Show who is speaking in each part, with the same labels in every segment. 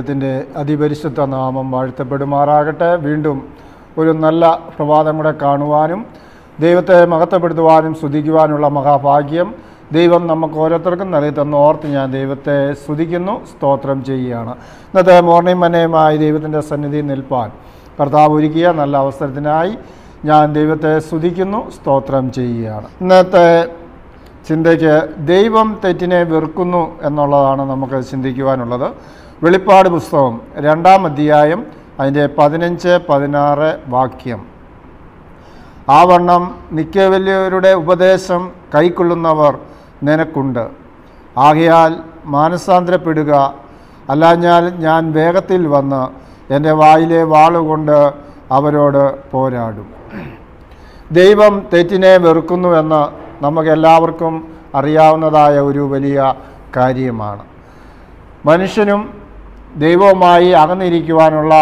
Speaker 1: ദൈവത്തിൻ്റെ അതിപരിശുദ്ധ നാമം വാഴ്ത്തപ്പെടുമാറാകട്ടെ. വീണ്ടും ഒരു നല്ല പ്രഭാതം കൂടെ കാണുവാനും ദൈവത്തെ മഹത്വപ്പെടുത്തുവാനും സ്തുതിക്കുവാനുള്ള മഹാഭാഗ്യം ദൈവം നമുക്ക് ഓരോരുത്തർക്കും നൽകി തന്ന ഓർത്ത് ഞാൻ ദൈവത്തെ സ്തുതിക്കുന്നു, സ്തോത്രം ചെയ്യുകയാണ്. ഇന്നത്തെ മോർണിംഗ് മനയുമായി ദൈവത്തിൻ്റെ സന്നിധി നിൽപ്പാൻ കർത്താവ് ഒരുക്കിയ നല്ല അവസരത്തിനായി ഞാൻ ദൈവത്തെ സ്തുതിക്കുന്നു, സ്തോത്രം ചെയ്യുകയാണ്. ഇന്നത്തെ ചിന്തയ്ക്ക് ദൈവം തെറ്റിനെ വെറുക്കുന്നു എന്നുള്ളതാണ് നമുക്ക് ചിന്തിക്കുവാനുള്ളത്. വെളിപ്പാട് പുസ്തകം 2-ാം അധ്യായം അതിൻ്റെ 15-16 വാക്യം. ആവണ്ണം നിക്കവല്യരുടെ ഉപദേശം കൈക്കൊള്ളുന്നവർ നിനക്കുണ്ട്. ആകയാൽ മാനസാന്തരപ്പെടുക, അല്ലാഞ്ഞാൽ ഞാൻ വേഗത്തിൽ വന്ന് എൻ്റെ വായിലെ വാളുകൊണ്ട് അവരോട് പോരാടും. ദൈവം തെറ്റിനെ വെറുക്കുന്നുവെന്ന് നമുക്കെല്ലാവർക്കും അറിയാവുന്നതായ ഒരു വലിയ കാര്യമാണ്. മനുഷ്യനും ദൈവവുമായി അകന്നിരിക്കുവാനുള്ള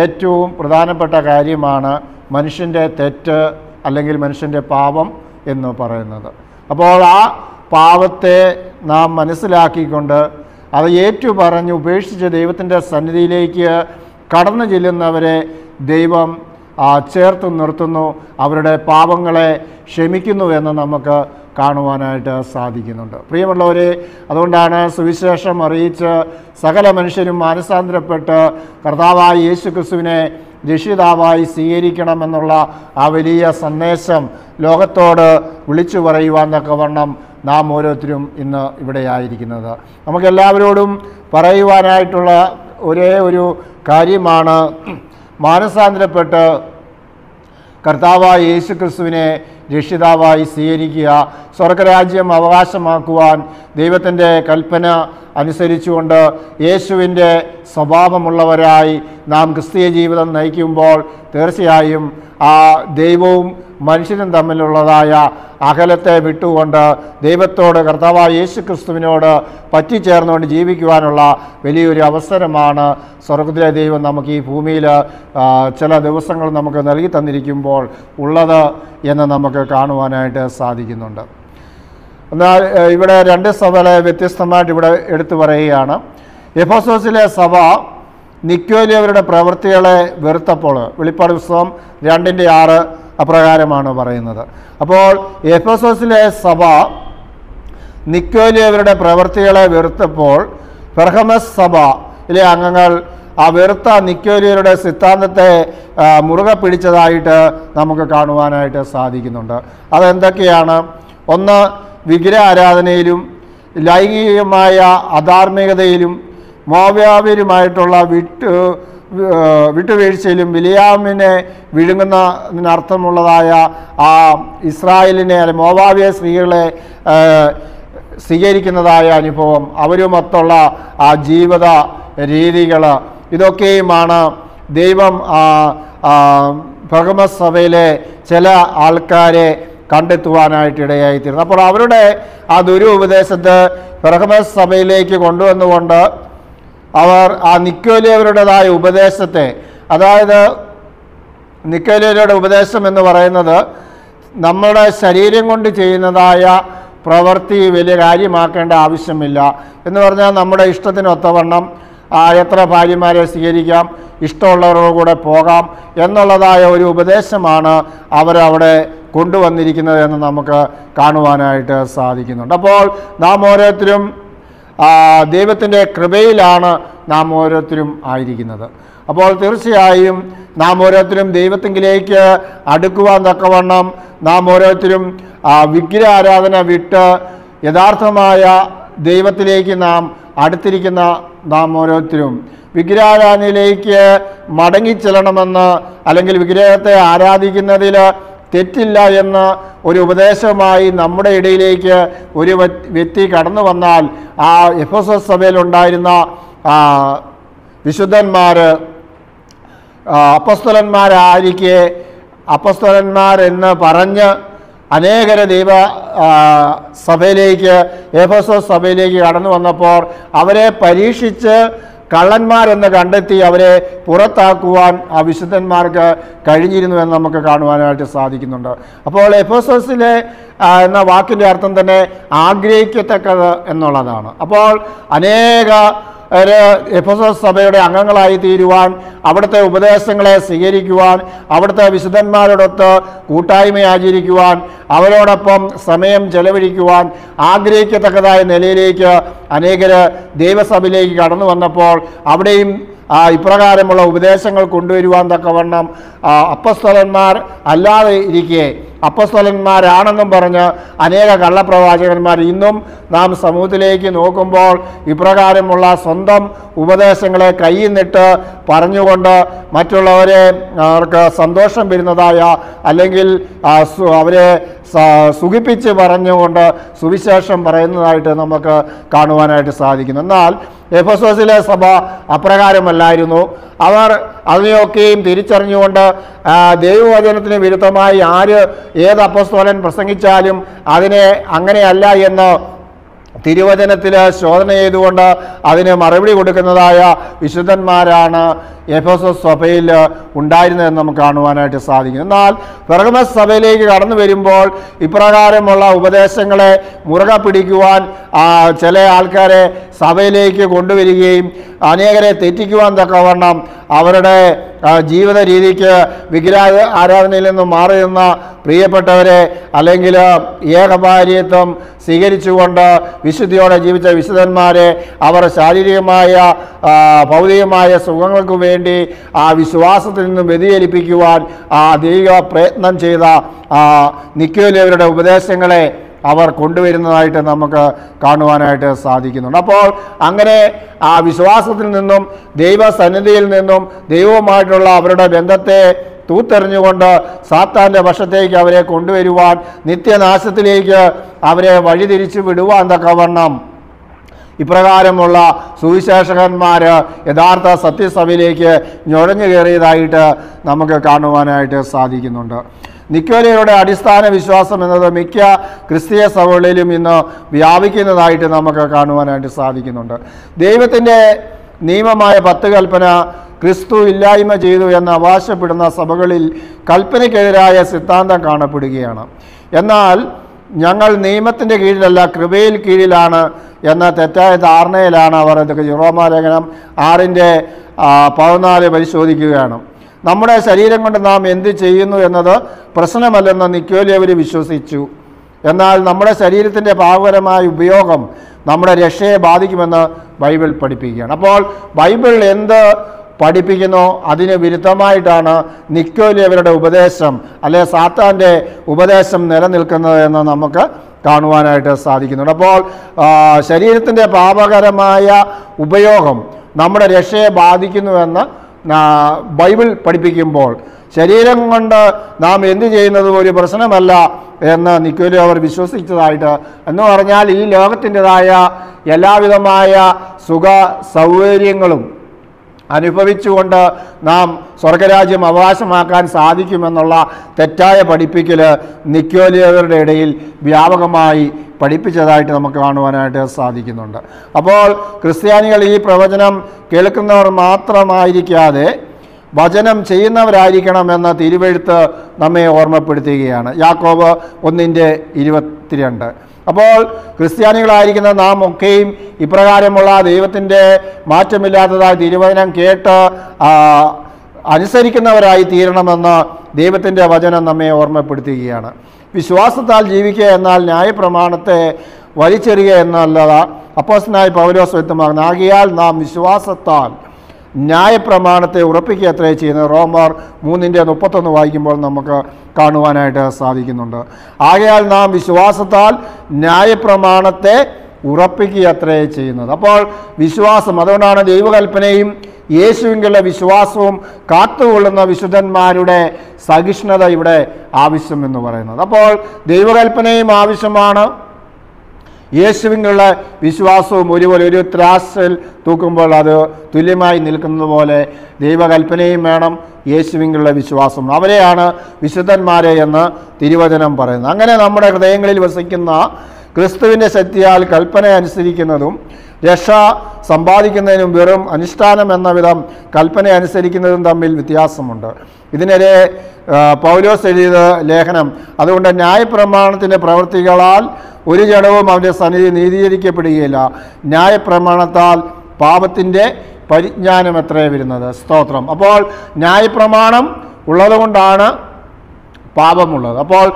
Speaker 1: ഏറ്റവും പ്രധാനപ്പെട്ട കാര്യമാണ് മനുഷ്യൻ്റെ തെറ്റ് അല്ലെങ്കിൽ മനുഷ്യൻ്റെ പാപം എന്ന് പറയുന്നത്. അപ്പോൾ ആ പാപത്തെ നാം മനസ്സിലാക്കിക്കൊണ്ട് അത് ഏറ്റുപറഞ്ഞ് ഉപേക്ഷിച്ച് ദൈവത്തിൻ്റെ സന്നിധിയിലേക്ക് കടന്നു ചെല്ലുന്നവരെ ദൈവം ചേർത്ത് നിർത്തുന്നു, അവരുടെ പാപങ്ങളെ ക്ഷമിക്കുന്നുവെന്ന് നമുക്ക് കാണുവാനായിട്ട് സാധിക്കുന്നുണ്ട്. പ്രിയമുള്ളവരെ, അതുകൊണ്ടാണ് സുവിശേഷം അറിയിച്ച് സകല മനുഷ്യരും മാനസാന്തരപ്പെട്ട് കർത്താവായ യേശു ക്രിസ്തുവിനെ രക്ഷിതാവായി സ്വീകരിക്കണമെന്നുള്ള ആ വലിയ സന്ദേശം ലോകത്തോട് വിളിച്ചു പറയുവാൻ തക്കവണ്ണം നാം ഓരോരുത്തരും ഇന്ന് ഇവിടെയായിരിക്കുന്നത്. നമുക്കെല്ലാവരോടും പറയുവാനായിട്ടുള്ള ഒരേ ഒരു കാര്യമാണ് മാനസാന്തരപ്പെട്ട് കർത്താവായ യേശു ക്രിസ്തുവിനെ രക്ഷിതാവായി സ്വീകരിക്കുക, സ്വർഗരാജ്യം അവകാശമാക്കുവാൻ ദൈവത്തിൻ്റെ കൽപ്പന അനുസരിച്ചുകൊണ്ട് യേശുവിൻ്റെ സ്വഭാവമുള്ളവരായി നാം ക്രിസ്തീയ ജീവിതം നയിക്കുമ്പോൾ തീർച്ചയായും ആ ദൈവവും മനുഷ്യനും തമ്മിലുള്ളതായ അകലത്തെ വിട്ടുകൊണ്ട് ദൈവത്തോട് കർത്താവായ യേശു ക്രിസ്തുവിനോട് പറ്റിച്ചേർന്നുകൊണ്ട് ജീവിക്കുവാനുള്ള വലിയൊരു അവസരമാണ് സ്വർഗ്ഗത്തിലെ ദൈവം നമുക്ക് ഈ ഭൂമിയിൽ ചില ദിവസങ്ങൾ നമുക്ക് നൽകി തന്നിരിക്കുമ്പോൾ ഉള്ളത് എന്ന് നമുക്ക് കാണുവാനായിട്ട് സാധിക്കുന്നുണ്ട്. എന്നാൽ ഇവിടെ രണ്ട് സഭകളെ വ്യത്യസ്തമായിട്ട് ഇവിടെ എടുത്തു പറയുകയാണ്. എഫെസോസിലെ സഭ നിക്കോലിയവരുടെ പ്രവൃത്തികളെ വെറുത്തപ്പോൾ, വെളിപ്പാട് പുസ്തകം 2:6 അപ്രകാരമാണ് പറയുന്നത്. അപ്പോൾ എഫെസോസിലെ സഭ നിക്കോലിയവരുടെ പ്രവൃത്തികളെ വെറുത്തപ്പോൾ പെർഗമസ് സഭയിലെ അംഗങ്ങൾ ആ വെറുത്ത നിക്കോലിയരുടെ സിദ്ധാന്തത്തെ മുറുകെ പിടിച്ചതായിട്ട് നമുക്ക് കാണുവാനായിട്ട് സാധിക്കുന്നുണ്ട്. അതെന്തൊക്കെയാണ്? ഒന്ന്, വിഗ്രഹാരാധനയിലും ലൈംഗികമായ അധാർമികതയിലും മോവാബ്യരുമായിട്ടുള്ള വിട്ടുവീഴ്ചയിലും ബിലിയാമിനെ വിഴുങ്ങുന്നതിനർത്ഥമുള്ളതായ ആ ഇസ്രായേലിനെ അല്ലെ മോവാബ്യ സ്ത്രീകളെ സ്വീകരിക്കുന്നതായ അനുഭവം, അവരുമൊത്തുള്ള ആ ജീവിത രീതികൾ, ഇതൊക്കെയുമാണ് ദൈവം പെർഗമസ് സഭയിലെ ചില ആൾക്കാരെ കണ്ടെത്തുവാനായിട്ട് ഇടയായിത്തീരുന്നു. അപ്പോൾ അവരുടെ ആ ദുരുപദേശത്തെ പെർഗമസ് സഭയിലേക്ക് കൊണ്ടുവന്നുകൊണ്ട് അവർ ആ നിക്കോലിയവരുടേതായ ഉപദേശത്തെ, അതായത് നിക്കോലിയരുടെ ഉപദേശം എന്ന് പറയുന്നത് നമ്മുടെ ശരീരം കൊണ്ട് ചെയ്യുന്നതായ പ്രവൃത്തി വലിയ കാര്യമാക്കേണ്ട ആവശ്യമില്ല എന്ന് പറഞ്ഞാൽ നമ്മുടെ ഇഷ്ടത്തിനൊത്തവണ്ണം എത്ര ഭാര്യമാരെ സ്വീകരിക്കാം, ഇഷ്ടമുള്ളവരുടെ കൂടെ പോകാം എന്നുള്ളതായ ഒരു ഉപദേശമാണ് അവരവിടെ കൊണ്ടുവന്നിരിക്കുന്നത് എന്ന് നമുക്ക് കാണുവാനായിട്ട് സാധിക്കുന്നുണ്ട്. അപ്പോൾ നാം ഓരോരുത്തരും ദൈവത്തിൻ്റെ കൃപയിലാണ് നാം ഓരോരുത്തരും ആയിരിക്കുന്നത്. അപ്പോൾ തീർച്ചയായും നാം ഓരോരുത്തരും ദൈവത്തിലേക്ക് അടുക്കുവാൻ തക്കവണ്ണം നാം ഓരോരുത്തരും വിഗ്രഹാരാധന വിട്ട് യഥാർത്ഥമായ ദൈവത്തിലേക്ക് നാം അടുത്തിരിക്കുന്ന നാം ഓരോരുത്തരും വിഗ്രഹാരാധനയിലേക്ക് മടങ്ങിച്ചെല്ലണമെന്ന്, അല്ലെങ്കിൽ വിഗ്രഹത്തെ ആരാധിക്കുന്നതിൽ തെറ്റില്ല എന്ന ഒരു ഉപദേശവുമായി നമ്മുടെ ഇടയിലേക്ക് ഒരു വ്യക്തി കടന്നു വന്നാൽ ആ എഫെസോസ് സഭയിലുണ്ടായിരുന്ന വിശുദ്ധന്മാർ അപ്പസ്തലന്മാരായിരിക്കെ അപ്പസ്തലന്മാരെന്ന് പറഞ്ഞ് അനേകരെ ദൈവ സഭയിലേക്ക്, എഫെസോസ് സഭയിലേക്ക് കടന്നു വന്നപ്പോൾ അവരെ പരീക്ഷിച്ച് കള്ളന്മാരെന്ന് കണ്ടെത്തി അവരെ പുറത്താക്കുവാൻ ആ വിശുദ്ധന്മാർക്ക് കഴിഞ്ഞിരുന്നുവെന്ന് നമുക്ക് കാണുവാനായിട്ട് സാധിക്കുന്നുണ്ട്. അപ്പോൾ എഫെസോസിലെ എന്ന വാക്കിൻ്റെ അർത്ഥം തന്നെ ആഗ്രഹിക്കത്തക്കത് എന്നുള്ളതാണ്. അപ്പോൾ അനേക എഫെസോസ് സഭയുടെ അംഗങ്ങളായി തീരുവാൻ, അവിടുത്തെ ഉപദേശങ്ങളെ സ്വീകരിക്കുവാൻ, അവിടുത്തെ വിശുദ്ധന്മാരോടൊത്ത് കൂട്ടായ്മ ആചരിക്കുവാൻ, അവരോടൊപ്പം സമയം ചെലവഴിക്കുവാൻ ആഗ്രഹിക്കത്തക്കതായ നിലയിലേക്ക് അനേകർ ദൈവസഭയിലേക്ക് കടന്നു വന്നപ്പോൾ അവിടെയും ഇപ്രകാരമുള്ള ഉപദേശങ്ങൾ കൊണ്ടുവരുവാൻ തക്കവണ്ണം അപ്പസ്തലന്മാർ അല്ലാതെ ഇരിക്കെ അപ്പസ്തലന്മാരാണെന്നും പറഞ്ഞ് അനേക കള്ളപ്രവാചകന്മാർ ഇന്നും നാം സമൂഹത്തിലേക്ക് നോക്കുമ്പോൾ ഇപ്രകാരമുള്ള സ്വന്തം ഉപദേശങ്ങളെ കയ്യിൽ പറഞ്ഞുകൊണ്ട് മറ്റുള്ളവരെ അവർക്ക് സന്തോഷം വരുന്നതായ അല്ലെങ്കിൽ അവരെ സുഖിപ്പിച്ച് പറഞ്ഞുകൊണ്ട് സുവിശേഷം പറയുന്നതായിട്ട് നമുക്ക് കാണുവാനായിട്ട് സാധിക്കുന്നു. എന്നാൽ എഫെസോസിലെ സഭ അപ്രകാരമല്ലായിരുന്നു. അവർ അതിനെയൊക്കെയും തിരിച്ചറിഞ്ഞുകൊണ്ട് ദൈവവചനത്തിന് വിരുദ്ധമായി ഏത് അപ്പോസ്തലൻ പ്രസംഗിച്ചാലും അതിനെ അങ്ങനെയല്ല എന്ന് തിരുവചനത്തിൽ ശോധന ചെയ്തുകൊണ്ട് അതിന് മറുപടി കൊടുക്കുന്നതായ വിശുദ്ധന്മാരാണ് എഫെസോസ് സഭയിൽ ഉണ്ടായിരുന്നതെന്ന് നമുക്ക് കാണുവാനായിട്ട് സാധിക്കും. എന്നാൽ പെർഗമസ് സഭയിലേക്ക് കടന്നു വരുമ്പോൾ ഇപ്രകാരമുള്ള ഉപദേശങ്ങളെ മുറുകെ പിടിക്കുവാൻ ചില ആൾക്കാരെ സഭയിലേക്ക് കൊണ്ടുവരികയും അനേകരെ തെറ്റിക്കുവാൻ തക്കവണ്ണം അവരുടെ ജീവിത രീതിക്ക് വിഗ്രഹ ആരാധനയിൽ നിന്നും മാറി നിന്ന പ്രിയപ്പെട്ടവരെ അല്ലെങ്കിൽ ഏകഭാര്യത്വം സ്വീകരിച്ചുകൊണ്ട് വിശുദ്ധിയോടെ ജീവിച്ച വിശുദ്ധന്മാരെ അവർ ശാരീരികമായ ഭൗതികമായ സുഖങ്ങൾക്ക് വേണ്ടി ആ വിശ്വാസത്തിൽ നിന്നും വ്യതിചലിപ്പിക്കുവാൻ ദൈവ പ്രയത്നം ചെയ്ത നിക്കോലിയരുടെ ഉപദേശങ്ങളെ അവർ കൊണ്ടുവരുന്നതായിട്ട് നമുക്ക് കാണുവാനായിട്ട് സാധിക്കുന്നുണ്ട്. അപ്പോൾ അങ്ങനെ ആ വിശ്വാസത്തിൽ നിന്നും ദൈവസന്നിധിയിൽ നിന്നും ദൈവവുമായിട്ടുള്ള അവരുടെ ബന്ധത്തെ തൂത്തെറിഞ്ഞുകൊണ്ട് സാത്താൻ്റെ വശത്തേക്ക് അവരെ കൊണ്ടുവരുവാൻ, നിത്യനാശത്തിലേക്ക് അവരെ വഴിതിരിച്ചു വിടുവാൻ തക്കവണ്ണം ഇപ്രകാരമുള്ള സുവിശേഷകന്മാർ യഥാർത്ഥ സത്യസഭയിലേക്ക് നുഴഞ്ഞു കയറിയതായിട്ട് നമുക്ക് കാണുവാനായിട്ട് സാധിക്കുന്നുണ്ട്. നിക്കോലിയരുടെ അടിസ്ഥാന വിശ്വാസം എന്നത് മിക്ക ക്രിസ്തീയ സഭകളിലും ഇന്ന് വ്യാപിക്കുന്നതായിട്ട് നമുക്ക് കാണുവാനായിട്ട് സാധിക്കുന്നുണ്ട്. ദൈവത്തിൻ്റെ നിയമമായ 10 കൽപ്പന ക്രിസ്തു ഇല്ലായ്മ ചെയ്തു എന്ന് അവകാശപ്പെടുന്ന സഭകളിൽ കൽപ്പനയ്ക്കെതിരായ സിദ്ധാന്തം കാണപ്പെടുകയാണ്. എന്നാൽ ഞങ്ങൾ നിയമത്തിൻ്റെ കീഴിലല്ല കൃപയിൽ കീഴിലാണ് എന്ന തെറ്റായ ധാരണയിലാണ് അവർ. ഇതൊക്കെ റോമാലേഖനം 6:14 പരിശോധിക്കുകയാണ്. നമ്മുടെ ശരീരം കൊണ്ട് നാം എന്ത് ചെയ്യുന്നു എന്നത് പ്രശ്നമല്ലെന്ന് നിക്കോലിയവർ വിശ്വസിച്ചു. എന്നാൽ നമ്മുടെ ശരീരത്തിൻ്റെ പാപകരമായ ഉപയോഗം നമ്മുടെ രക്ഷയെ ബാധിക്കുമെന്ന് ബൈബിൾ പഠിപ്പിക്കുകയാണ്. അപ്പോൾ ബൈബിൾ എന്ത് പഠിപ്പിക്കുന്നോ അതിന് വിരുദ്ധമായിട്ടാണ് നിക്കോലിയവരുടെ ഉപദേശം അല്ലെ സാത്താൻ്റെ ഉപദേശം നിലനിൽക്കുന്നത് എന്ന് നമുക്ക് കാണുവാനായിട്ട് സാധിക്കുന്നുണ്ട്. അപ്പോൾ ശരീരത്തിൻ്റെ പാപകരമായ ഉപയോഗം നമ്മുടെ രക്ഷയെ ബാധിക്കുന്നുവെന്ന് ബൈബിൾ പഠിപ്പിക്കുമ്പോൾ ശരീരം കൊണ്ട് നാം എന്ത് ചെയ്യുന്നതും ഒരു പ്രശ്നമല്ല എന്ന് നിക്കോലിയ അവർ വിശ്വസിച്ചതായിട്ട്, എന്ന് പറഞ്ഞാൽ ഈ ലോകത്തിൻ്റെതായ എല്ലാവിധമായ സുഖ സൗകര്യങ്ങളും അനുഭവിച്ചുകൊണ്ട് നാം സ്വർഗരാജ്യം അവകാശമാക്കാൻ സാധിക്കുമെന്നുള്ള തെറ്റായ പഠിപ്പിക്കൽ നിക്കോലിയരുടെ ഇടയിൽ വ്യാപകമായി പഠിപ്പിച്ചതായിട്ട് നമുക്ക് കാണുവാനായിട്ട് സാധിക്കുന്നുണ്ട്. അപ്പോൾ ക്രിസ്ത്യാനികൾ ഈ പ്രവചനം കേൾക്കുന്നവർ മാത്രമായിരിക്കാതെ വചനം ചെയ്യുന്നവരായിരിക്കണമെന്ന തിരുവെഴുത്ത് നമ്മെ ഓർമ്മപ്പെടുത്തുകയാണ്. യാക്കോബ് 1:22. അപ്പോൾ ക്രിസ്ത്യാനികളായിരിക്കുന്ന നാം ഒക്കെയും ഇപ്രകാരമുള്ള ദൈവത്തിൻ്റെ മാറ്റമില്ലാത്തതായ തിരുവചനം കേട്ട് അനുസരിക്കുന്നവരായി തീരണമെന്ന് ദൈവത്തിൻ്റെ വചനം നമ്മെ ഓർമ്മപ്പെടുത്തുകയാണ്. വിശ്വാസത്താൽ ജീവിക്കുക എന്നാൽ ന്യായപ്രമാണത്തെ വലിച്ചെറിയുക എന്നല്ലത് അപ്പോസ്തലനായ പൗലോസ് വ്യക്തമാക്കുന്നു. ആകയാൽ നാം വിശ്വാസത്താൽ ന്യായപ്രമാണത്തെ ഉറപ്പിക്കുക അത്രേ ചെയ്യുന്നത്. റോമർ 3:31 വായിക്കുമ്പോൾ നമുക്ക് കാണുവാനായിട്ട് സാധിക്കുന്നുണ്ട്. ആകയാൽ നാം വിശ്വാസത്താൽ ന്യായപ്രമാണത്തെ ഉറപ്പിക്കുക അത്രേ ചെയ്യുന്നത്. അപ്പോൾ വിശ്വാസം, അതുകൊണ്ടാണ് ദൈവകൽപ്പനയും യേശുവിലുള്ള വിശ്വാസവും കാത്തുകൊള്ളുന്ന വിശുദ്ധന്മാരുടെ സഹിഷ്ണുത ഇവിടെ ആവശ്യം എന്ന് പറയുന്നത്. അപ്പോൾ ദൈവകൽപ്പനയും ആവശ്യമാണ്, യേശുവിനുള്ള വിശ്വാസവും ഒരു ത്രാസിൽ തൂക്കുമ്പോൾ അത് തുല്യമായി നിൽക്കുന്നത് പോലെ ദൈവകൽപ്പനയും വേണം, യേശുവിനുള്ള വിശ്വാസം. അവരെയാണ് വിശുദ്ധന്മാരെ എന്ന് തിരുവചനം പറയുന്നത്. അങ്ങനെ നമ്മുടെ ഹൃദയങ്ങളിൽ വസിക്കുന്ന ക്രിസ്തുവിൻ്റെ ശക്തിയാൽ കൽപ്പന അനുസരിക്കുന്നതും രക്ഷ സമ്പാദിക്കുന്നതിനും വെറും അനുഷ്ഠാനം എന്ന വിധം കൽപ്പന അനുസരിക്കുന്നതും തമ്മിൽ വ്യത്യാസമുണ്ട്. ഇതിനെതിരെ പൗലോസ് എഴുതിയ ലേഖനം, അതുകൊണ്ട് ന്യായപ്രമാണത്തിൻ്റെ പ്രവൃത്തികളാൽ ഒരു ജഡവും അവൻ്റെ സന്നിധി നീതീകരിക്കപ്പെടുകയില്ല, ന്യായപ്രമാണത്താൽ പാപത്തിൻ്റെ പരിജ്ഞാനം എത്രയേ വരുന്നത്. സ്തോത്രം. അപ്പോൾ ന്യായപ്രമാണം ഉള്ളതുകൊണ്ടാണ് പാപമുള്ളത്. അപ്പോൾ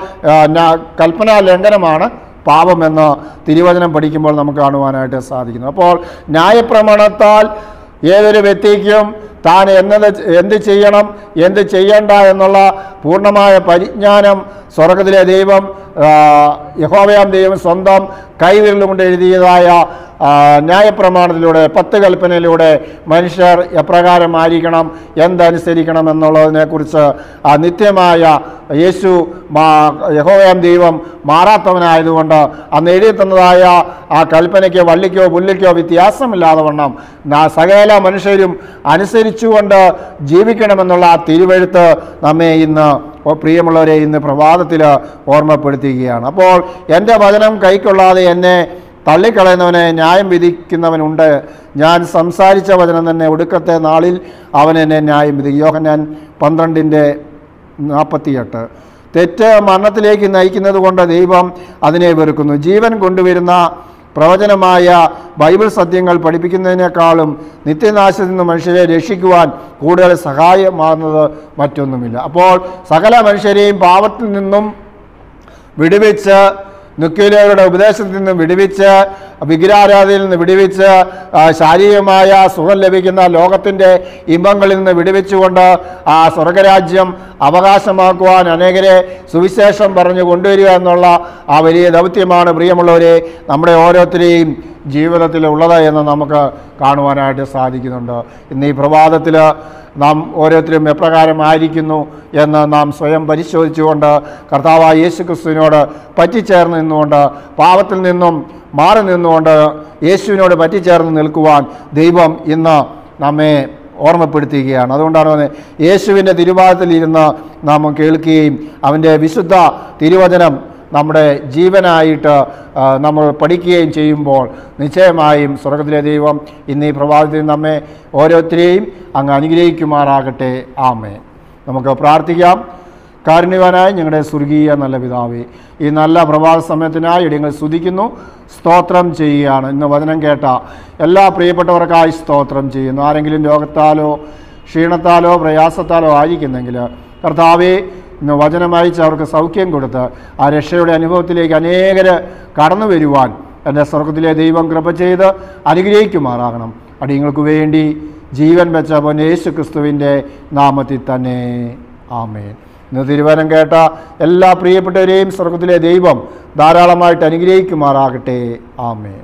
Speaker 1: കൽപ്പനാ ലംഘനമാണ് പാപമെന്ന് തിരുവചനം പഠിക്കുമ്പോൾ നമുക്ക് കാണുവാനായിട്ട് സാധിക്കുന്നു. അപ്പോൾ ന്യായപ്രമാണത്താൽ ഏതൊരു വ്യക്തിക്കും താൻ എന്ത് ചെയ്യണം എന്ത് ചെയ്യണ്ട എന്നുള്ള പൂർണ്ണമായ പരിജ്ഞാനം സ്വർഗത്തിലെ ദൈവം, യഹോവയാം ദൈവം സ്വന്തം കൈവിരലുകൊണ്ട് എഴുതിയതായ ന്യായപ്രമാണത്തിലൂടെ 10 കൽപ്പനയിലൂടെ മനുഷ്യർ എപ്രകാരമായിരിക്കണം എന്തനുസരിക്കണം എന്നുള്ളതിനെക്കുറിച്ച് നിത്യമായ യേശു യഹോവയാം ദൈവം മാറാത്തവനായതുകൊണ്ട് അന്ന് എഴുതി തന്നതായ ആ കൽപ്പനയ്ക്കോ വള്ളിക്കോ പുല്ലിക്കോ വ്യത്യാസമില്ലാതെ വണ്ണം സകല മനുഷ്യരും അനുസരിച്ചുകൊണ്ട് ജീവിക്കണമെന്നുള്ള ആ തിരുവെഴുത്ത് നമ്മെ ഇന്ന് പ്രിയമുള്ളവരെ ഇന്ന് പ്രഭാതത്തിൽ ഓർമ്മപ്പെടുത്തുകയാണ്. അപ്പോൾ എൻ്റെ വചനം കൈക്കൊള്ളാതെ എന്നെ തള്ളിക്കളയുന്നവനെ ന്യായം വിധിക്കുന്നവനുണ്ട്. ഞാൻ സംസാരിച്ച വചനം തന്നെ ഒടുക്കത്തെ നാളിൽ അവൻ എന്നെ ന്യായം വിധിക്കും. യോഹന്നാൻ 12:48. തെറ്റ് മരണത്തിലേക്ക് നയിക്കുന്നത് കൊണ്ട് ദൈവം അതിനെ വെറുക്കുന്നു. ജീവൻ കൊണ്ടുവരുന്ന പ്രവചനമായ ബൈബിൾ സത്യങ്ങൾ പഠിപ്പിക്കുന്നതിനേക്കാളും നിത്യനാശത്തിൽ നിന്ന് മനുഷ്യരെ രക്ഷിക്കുവാൻ കൂടുതൽ സഹായമാകുന്നത് മറ്റൊന്നുമില്ല. അപ്പോൾ സകല മനുഷ്യരെയും പാപത്തിൽ നിന്നും വിടുവിച്ച്, നിക്യോലയുടെ ഉപദേശത്തിൽ നിന്ന് വിടുവിച്ച്, വിഗ്രഹാരാധനയിൽ നിന്ന് വിടുവിച്ച്, ശാരീരികമായ സുഖം ലഭിക്കുന്ന ലോകത്തിൻ്റെ ഇമ്പങ്ങളിൽ നിന്ന് വിടുവിച്ചുകൊണ്ട് ആ സ്വർഗരാജ്യം അവകാശമാക്കുവാൻ അനേകരെ സുവിശേഷം പറഞ്ഞു കൊണ്ടുവരിക എന്നുള്ള ആ വലിയ ദൗത്യമാണ് പ്രിയമുള്ളവരെ നമ്മുടെ ഓരോരുത്തരെയും ജീവിതത്തിൽ ഉള്ളത് എന്ന് നമുക്ക് കാണുവാനായിട്ട് സാധിക്കുന്നുണ്ട്. ഇന്ന് ഈ പ്രഭാതത്തിൽ നാം ഓരോരുത്തരും എപ്രകാരമായിരിക്കുന്നു എന്ന് നാം സ്വയം പരിശോധിച്ചുകൊണ്ട് കർത്താവായ യേശു ക്രിസ്തുവിനോട് പറ്റിച്ചേർന്ന് നിന്നുകൊണ്ട്, പാപത്തിൽ നിന്നും മാറി നിന്നുകൊണ്ട് യേശുവിനോട് പറ്റിച്ചേർന്ന് നിൽക്കുവാൻ ദൈവം ഇന്ന് നമ്മെ ഓർമ്മപ്പെടുത്തുകയാണ്. അതുകൊണ്ടാണ് യേശുവിൻ്റെ തിരുവാതിൽ ഇരുന്ന് നാം കേൾക്കുകയും അവൻ്റെ വിശുദ്ധ തിരുവചനം നമ്മുടെ ജീവനായിട്ട് നമ്മൾ പഠിക്കുകയും ചെയ്യുമ്പോൾ നിശ്ചയമായും സ്വർഗത്തിലെ ദൈവം ഇന്ന് ഈ പ്രഭാതത്തിൽ നമ്മെ ഓരോരുത്തരെയും അങ്ങ് അനുഗ്രഹിക്കുമാറാകട്ടെ. ആമേൻ. നമുക്ക് പ്രാർത്ഥിക്കാം. കാരുണ്യവാനായ ഞങ്ങളുടെ സ്വർഗീയ നല്ല പിതാവേ, ഈ നല്ല പ്രഭാത സമയത്തിനായി ഞങ്ങൾ സ്തുതിക്കുന്നു, സ്തോത്രം ചെയ്യുകയാണ്. ഇന്ന് വചനം കേട്ട എല്ലാ പ്രിയപ്പെട്ടവർക്കായി സ്തോത്രം ചെയ്യുന്നു. ആരെങ്കിലും രോഗത്താലോ ക്ഷീണത്താലോ പ്രയാസത്താലോ ആയിരിക്കുന്നെങ്കിൽ കർത്താവേ, ഇന്ന് വചനം അയച്ച് അവർക്ക് സൗഖ്യം കൊടുത്ത് ആ രക്ഷയുടെ അനുഭവത്തിലേക്ക് അനേകർ കടന്നു വരുവാൻ എൻ്റെ സ്വർഗത്തിലെ ദൈവം കൃപ ചെയ്ത് അനുഗ്രഹിക്കുമാറാകണം. അടിയങ്ങൾക്ക് വേണ്ടി ജീവൻ വെച്ച പൊൻ യേശു ക്രിസ്തുവിൻ്റെ നാമത്തിൽ തന്നെ. ആമേൻ. ഇന്ന് തിരുവചനം കേട്ട എല്ലാ പ്രിയപ്പെട്ടവരെയും സ്വർഗത്തിലെ ദൈവം ധാരാളമായിട്ട് അനുഗ്രഹിക്കുമാറാകട്ടെ. ആമേൻ.